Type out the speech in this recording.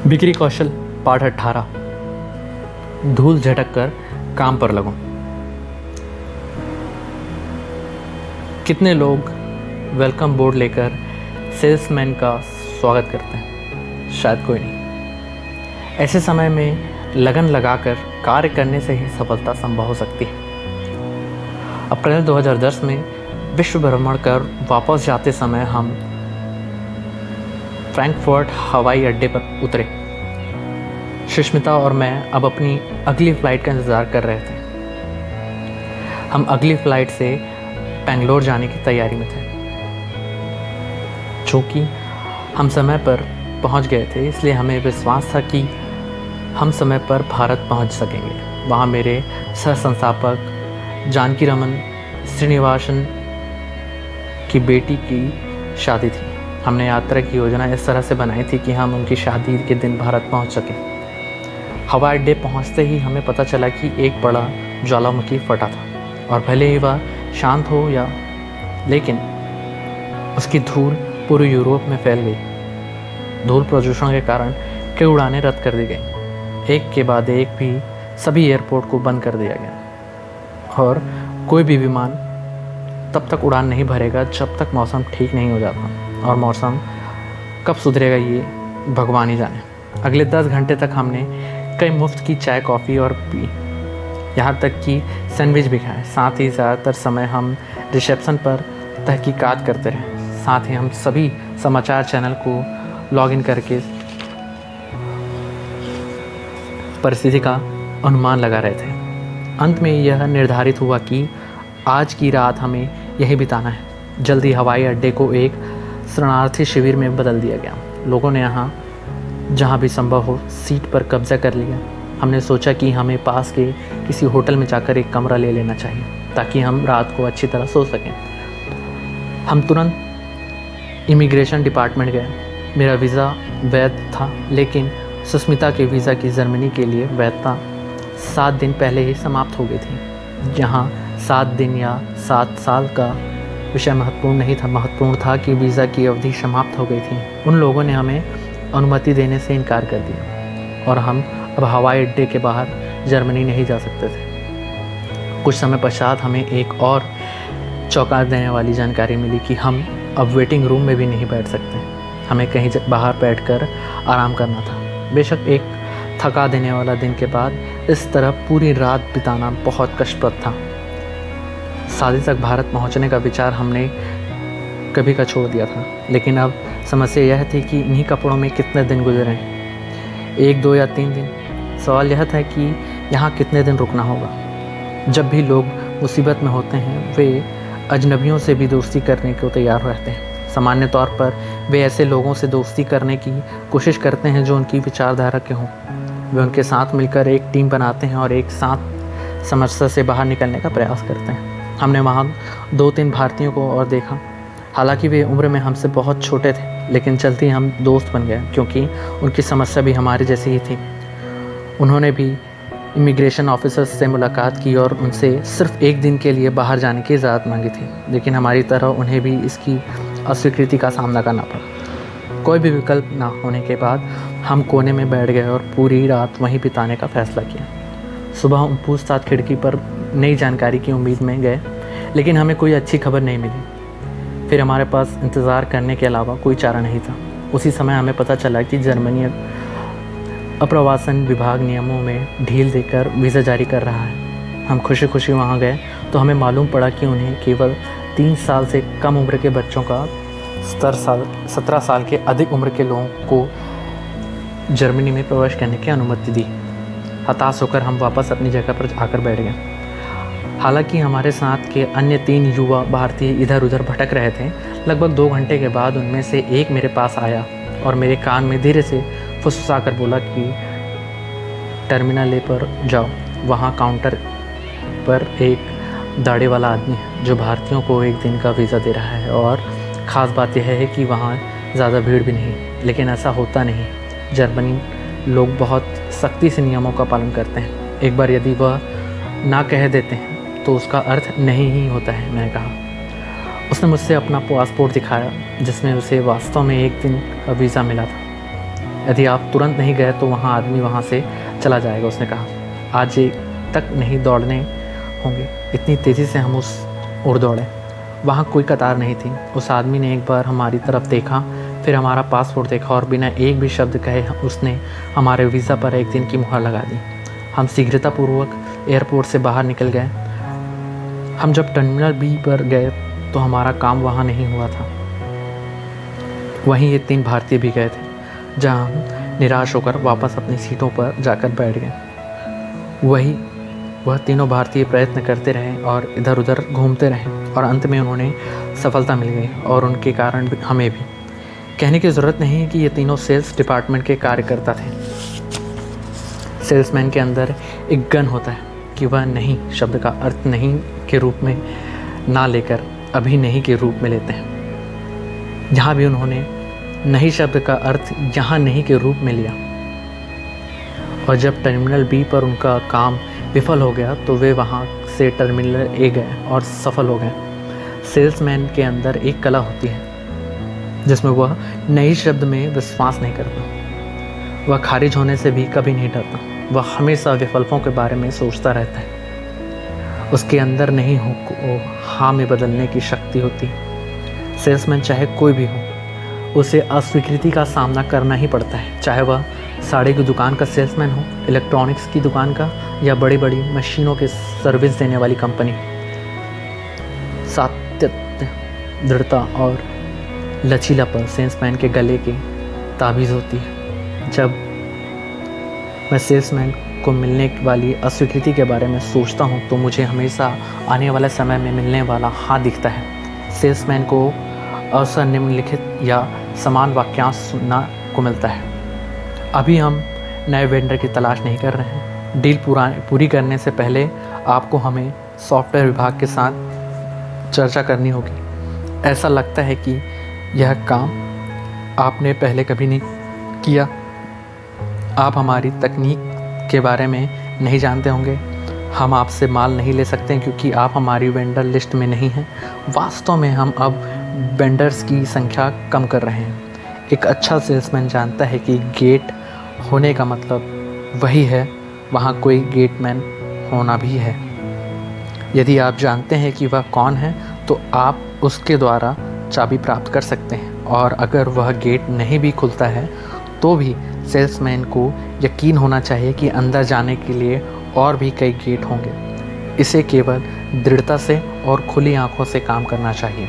बिक्री कौशल पाठ 18। धूल झटक कर काम पर लगो। कितने लोग वेलकम बोर्ड लेकर सेल्समैन का स्वागत करते हैं? शायद कोई नहीं। ऐसे समय में लगन लगाकर कार्य करने से ही सफलता संभव हो सकती है। अप्रैल 2010 में विश्व भ्रमण कर वापस जाते समय हम फ्रैंकफर्ट हवाई अड्डे पर उतरे। सुष्मिता और मैं अब अपनी अगली फ़्लाइट का इंतज़ार कर रहे थे। हम अगली फ़्लाइट से बेंगलोर जाने की तैयारी में थे। चूँकि हम समय पर पहुंच गए थे, इसलिए हमें विश्वास था कि हम समय पर भारत पहुंच सकेंगे। वहाँ मेरे सह संस्थापक जानकी रमन श्रीनिवासन की बेटी की शादी थी। हमने यात्रा की योजना इस तरह से बनाई थी कि हम उनकी शादी के दिन भारत पहुंच सकें। हवाई अड्डे पहुंचते ही हमें पता चला कि एक बड़ा ज्वालामुखी फटा था और भले ही वह शांत हो लेकिन उसकी धूल पूरे यूरोप में फैल गई। धूल प्रदूषण के कारण कई उड़ानें रद्द कर दी गईं। एक के बाद एक भी सभी एयरपोर्ट को बंद कर दिया गया और कोई भी विमान तब तक उड़ान नहीं भरेगा जब तक मौसम ठीक नहीं हो जाता। और मौसम कब सुधरेगा ये भगवान ही जाने। अगले 10 घंटे तक हमने कई मुफ्त की चाय कॉफ़ी और पी, यहाँ तक कि सैंडविच भी खाए। साथ ही ज़्यादातर समय हम रिसेप्शन पर तहकीकात करते रहे। साथ ही हम सभी समाचार चैनल को लॉगिन करके परिस्थिति का अनुमान लगा रहे थे। अंत में यह निर्धारित हुआ कि आज की रात हमें यही बिताना है। जल्दी हवाई अड्डे को एक शरणार्थी शिविर में बदल दिया गया। लोगों ने यहाँ जहाँ भी संभव हो सीट पर कब्जा कर लिया। हमने सोचा कि हमें पास के किसी होटल में जाकर एक कमरा ले लेना चाहिए ताकि हम रात को अच्छी तरह सो सकें। हम तुरंत इमिग्रेशन डिपार्टमेंट गए। मेरा वीज़ा वैध था, लेकिन सुष्मिता के वीज़ा की जर्मनी के लिए वैधता 7 दिन पहले ही समाप्त हो गई थी। जहाँ 7 दिन या 7 साल का विषय महत्वपूर्ण नहीं था। महत्वपूर्ण था कि वीज़ा की अवधि समाप्त हो गई थी। उन लोगों ने हमें अनुमति देने से इनकार कर दिया और हम अब हवाई अड्डे के बाहर जर्मनी नहीं जा सकते थे। कुछ समय पश्चात हमें एक और चौंका देने वाली जानकारी मिली कि हम अब वेटिंग रूम में भी नहीं बैठ सकते। हमें कहीं बाहर बैठकर आराम करना था। बेशक एक थका देने वाला दिन के बाद इस तरह पूरी रात बिताना बहुत कष्टप्रद था। शादी तक भारत पहुंचने का विचार हमने कभी का छोड़ दिया था, लेकिन अब समस्या यह थी कि इन्हीं कपड़ों में कितने दिन गुजरें, 1, 2 या 3 दिन। सवाल यह था कि यहाँ कितने दिन रुकना होगा। जब भी लोग मुसीबत में होते हैं, वे अजनबियों से भी दोस्ती करने को तैयार रहते हैं। सामान्य तौर पर वे ऐसे लोगों से दोस्ती करने की कोशिश करते हैं जो उनकी विचारधारा के हों। वे उनके साथ मिलकर एक टीम बनाते हैं और एक साथ समस्या से बाहर निकलने का प्रयास करते हैं। हमने वहाँ 2-3 भारतीयों को और देखा। हालांकि वे उम्र में हमसे बहुत छोटे थे, लेकिन जल्दी हम दोस्त बन गए क्योंकि उनकी समस्या भी हमारी जैसी ही थी। उन्होंने भी इमिग्रेशन ऑफिसर्स से मुलाकात की और उनसे सिर्फ 1 दिन के लिए बाहर जाने की इजाज़त मांगी थी, लेकिन हमारी तरह उन्हें भी इसकी अस्वीकृति का सामना करना पड़ा। कोई भी विकल्प ना होने के बाद हम कोने में बैठ गए और पूरी रात वहीं बिताने का फैसला किया। सुबह हम पूछताछ खिड़की पर नई जानकारी की उम्मीद में गए, लेकिन हमें कोई अच्छी खबर नहीं मिली। फिर हमारे पास इंतज़ार करने के अलावा कोई चारा नहीं था। उसी समय हमें पता चला कि जर्मनी अप्रवासन विभाग नियमों में ढील देकर वीज़ा जारी कर रहा है। हम खुशी खुशी वहाँ गए तो हमें मालूम पड़ा कि उन्हें केवल 3 साल से कम उम्र के बच्चों का 17 साल के अधिक उम्र के लोगों को जर्मनी में प्रवेश करने की अनुमति दी। हताश होकर हम वापस अपनी जगह पर आकर बैठ गए। हालांकि हमारे साथ के अन्य 3 युवा भारतीय इधर उधर भटक रहे थे। लगभग 2 घंटे के बाद उनमें से एक मेरे पास आया और मेरे कान में धीरे से फुसफुसाकर बोला कि टर्मिनल ए पर जाओ। वहाँ काउंटर पर एक दाढ़ी वाला आदमी है जो भारतीयों को 1 दिन का वीज़ा दे रहा है। और ख़ास बात यह है कि वहाँ ज़्यादा भीड़ भी नहीं, लेकिन ऐसा होता नहीं। जर्मनी लोग बहुत सख्ती से नियमों का पालन करते हैं। एक बार यदि वह ना कह देते हैं तो उसका अर्थ नहीं ही होता है, मैंने कहा। उसने मुझसे अपना पासपोर्ट दिखाया जिसमें उसे वास्तव में 1 दिन का वीज़ा मिला था। यदि आप तुरंत नहीं गए तो वहाँ आदमी वहाँ से चला जाएगा। उसने कहा, आज तक नहीं दौड़ने होंगे, इतनी तेज़ी से हम उस ओर दौड़े। वहाँ कोई कतार नहीं थी। उस आदमी ने एक बार हमारी तरफ देखा, फिर हमारा पासपोर्ट देखा और बिना एक भी शब्द कहे उसने हमारे वीज़ा पर 1 दिन की मुहर लगा दी। हम शीघ्रतापूर्वक एयरपोर्ट से बाहर निकल गए। हम जब टर्मिनल बी पर गए तो हमारा काम वहाँ नहीं हुआ था। वहीं ये 3 भारतीय भी गए थे, जहाँ हम निराश होकर वापस अपनी सीटों पर जाकर बैठ गए। वह तीनों भारतीय प्रयत्न करते रहे और इधर उधर घूमते रहे और अंत में उन्होंने सफलता मिल गई और उनके कारण हमें भी। कहने की ज़रूरत नहीं है कि ये तीनों सेल्स डिपार्टमेंट के कार्यकर्ता थे। सेल्समैन के अंदर एक गन होता है कि वह नहीं शब्द का अर्थ नहीं के रूप में ना लेकर अभी नहीं के रूप में लेते हैं। यहाँ भी उन्होंने नहीं शब्द का अर्थ यहाँ नहीं के रूप में लिया और जब टर्मिनल बी पर उनका काम विफल हो गया तो वे वहाँ से टर्मिनल ए गए और सफल हो गए। सेल्समैन के अंदर एक कला होती है जिसमें वह नई शब्द में विश्वास नहीं करता। वह खारिज होने से भी कभी नहीं डरता। वह हमेशा विकल्पों के बारे में सोचता रहता है। उसके अंदर नहीं हो को हाँ में बदलने की शक्ति होती। सेल्समैन चाहे कोई भी हो, उसे अस्वीकृति का सामना करना ही पड़ता है, चाहे वह साड़ी की दुकान का सेल्समैन हो, इलेक्ट्रॉनिक्स की दुकान का या बड़ी मशीनों के सर्विस देने वाली कंपनी। सातत्य, दृढ़ता और लचीलापन सेल्समैन के गले की ताबीज़ होती है। जब मैं सेल्समैन को मिलने वाली अस्वीकृति के बारे में सोचता हूँ तो मुझे हमेशा आने वाले समय में मिलने वाला हाँ दिखता है। सेल्समैन को अवसर निम्नलिखित या समान वाक्यांश सुनना को मिलता है। अभी हम नए वेंडर की तलाश नहीं कर रहे हैं। डील पूरी करने से पहले आपको हमें सॉफ्टवेयर विभाग के साथ चर्चा करनी होगी। ऐसा लगता है कि यह काम आपने पहले कभी नहीं किया। आप हमारी तकनीक के बारे में नहीं जानते होंगे। हम आपसे माल नहीं ले सकते क्योंकि आप हमारी वेंडर लिस्ट में नहीं हैं। वास्तव में हम अब वेंडर्स की संख्या कम कर रहे हैं। एक अच्छा सेल्समैन जानता है कि गेट होने का मतलब वही है वहाँ कोई गेटमैन होना भी है। यदि आप जानते हैं कि वह कौन है तो आप उसके द्वारा चाबी प्राप्त कर सकते हैं, और अगर वह गेट नहीं भी खुलता है तो भी सेल्समैन को यकीन होना चाहिए कि अंदर जाने के लिए और भी कई गेट होंगे। इसे केवल दृढ़ता से और खुली आंखों से काम करना चाहिए।